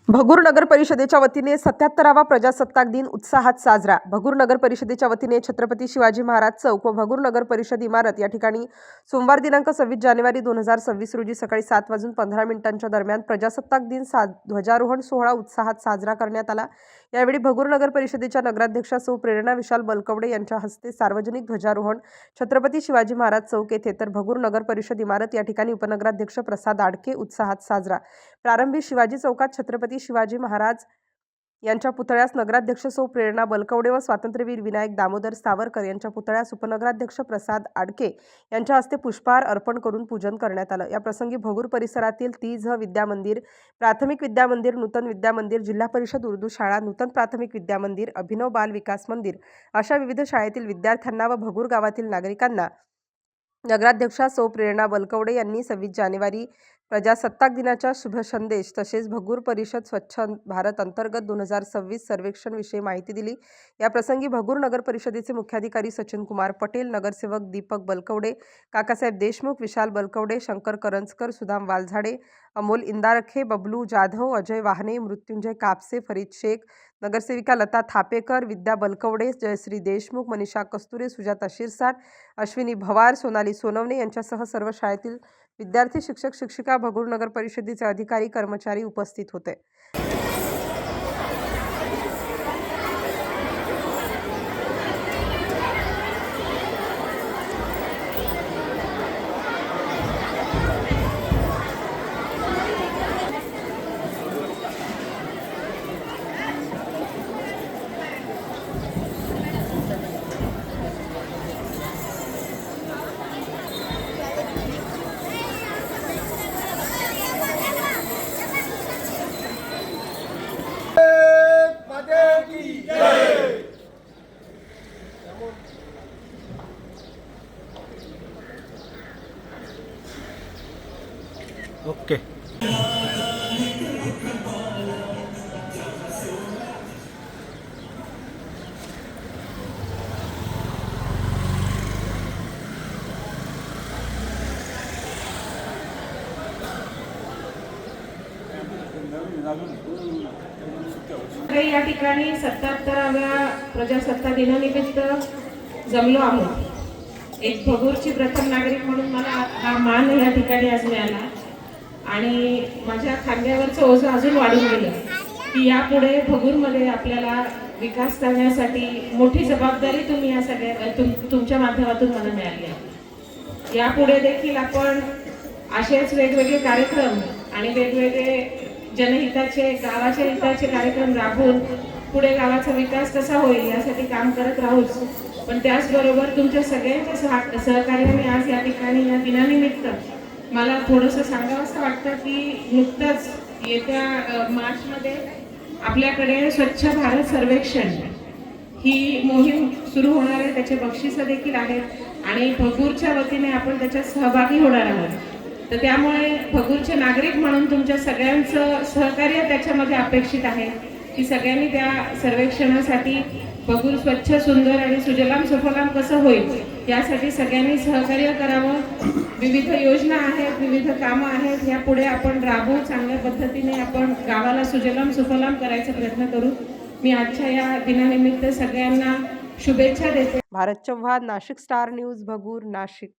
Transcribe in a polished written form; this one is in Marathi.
भगूर नगर परिषदेच्या वतीने 77वा प्रजासत्ताक दिन उत्साहात साजरा। भगूर नगर परिषदेच्या वतीने छत्रपती शिवाजी महाराज चौक व भगूर नगर परिषद इमारत या ठिकाणी सोमवार दिनांक 26 जानेवारी 2026 रोजी सकाळी 7:15 दरम्यान प्रजासत्ताक दिन ध्वजारोहण सोहळा उत्साहात साजरा करण्यात आला। यावेळी भगूर नगर परिषदेच्या नगराध्यक्षा सौ प्रेरणा विशाल बलकवडे यांच्या हस्ते सार्वजनिक ध्वजारोहण छत्रपती शिवाजी महाराज चौक येथे तर भगूर नगर परिषद इमारत या ठिकाणी उपनगराध्यक्ष प्रसाद आडके उत्साहात साजरा। प्रारंभी शिवाजी चौकात छत्रपती शिवाजी महाराज यांच्या पुतळ्यास नगराध्यक्ष सौ प्रेरणा बलकवडे व स्वातंत्र्यवीर विनायक दामोदर सावरकर यांच्या पुतळ्यास उपनगराध्यक्ष प्रसाद आडके यांच्या हस्ते पुष्पहार अर्पण करून पूजन करण्यात आलं। या प्रसंगी भगूर परिसरातील तीज विद्या मंदिर, प्राथमिक विद्या मंदिर, नूतन विद्या मंदिर, जिल्हा परिषद उर्दू शाळा, नूतन प्राथमिक विद्या मंदिर, अभिनव बाल विकास मंदिर अशा विविध शाळेतील विद्यार्थ्यांना व भगूर गावातील नागरिकांना नगराध्यक्षा सौ प्रेरणा बलकवडे यांनी 26 जानेवारी प्रजासत्ताक दिनाच्या शुभ संदेश तसेच भगूर परिषद स्वच्छ भारत अंतर्गत 2026 सर्वेक्षण विषयी माहिती दिली। या प्रसंगी भगूर नगर परिषदेचे मुख्याधिकारी सचिन कुमार पटेल, नगरसेवक दीपक बलकवडे, काकासाहेब देशमुख, विशाल बलकवडे, शंकर करंजकर, सुदाम वालझाडे, अमोल इंदारखे, बबलू जाधव, अजय वाहने, मृत्युंजय कापसे, फरीद शेख, नगरसेविका लता थापेकर, विद्या बलकवडे, जयश्री देशमुख, मनीषा कस्तुरे, सुजाता शिरसाट, अश्विनी भवार, सोनाली सोनवणे यांच्यासह सर्व शाळेतील विद्यार्थी, शिक्षक, शिक्षिका, भगूर नगर परिषदेचे अधिकारी, कर्मचारी उपस्थित होते। ओके। या ठिकाणी 77व्या प्रजासत्ताक दिनानिमित्त जमलो आहोत। एक भगूरची प्रथम नागरिक म्हणून मला हा मान या ठिकाणी आज मिळाला आणि माझ्या खांद्यावरचं ओझं अजून वाढून गेलं की यापुढे भगूरमध्ये आपल्याला विकास करण्यासाठी मोठी जबाबदारी तुम्ही या सगळ्या तुमच्या माध्यमातून मला मिळाली आहे। यापुढे देखील आपण असेच वेगवेगळे कार्यक्रम आणि वेगवेगळे जनहिताचे, गावाच्या हिताचे कार्यक्रम राबवून पुढे गावाचा विकास कसा होईल यासाठी काम करत राहूच, पण त्याचबरोबर तुमच्या सगळ्यांच्या सहकार्याने आज या ठिकाणी या दिनानिमित्त मला थोडंसं सांगावंसं वाटतं की नुकतंच येत्या मार्चमध्ये आपल्याकडे स्वच्छ भारत सर्वेक्षण ही मोहीम सुरू होणार आहे। त्याचे बक्षिसं देखील आहेत आणि भगूरच्या वतीने आपण त्याच्यात सहभागी होणार आहोत। तर त्यामुळे भगूरचे नागरिक म्हणून तुमच्या सगळ्यांचं सहकार्य त्याच्यामध्ये अपेक्षित आहे की सगळ्यांनी त्या सर्वेक्षणासाठी भगूर स्वच्छ, सुंदर आणि सुजलाम सुफलाम कसं होईल यासाठी सगळ्यांनी सहकार्य करावं। विविध योजना आहेत, विविध कामं आहेत, यापुढे आपण राबवू, चांगल्या पद्धतीने आपण गावाला सुजलाम सुफलाम करायचा प्रयत्न करू। मी आजच्या या दिनानिमित्त सगळ्यांना शुभेच्छा देते। Bharat Chavan, Nashik star news, Bhagur, Nashik.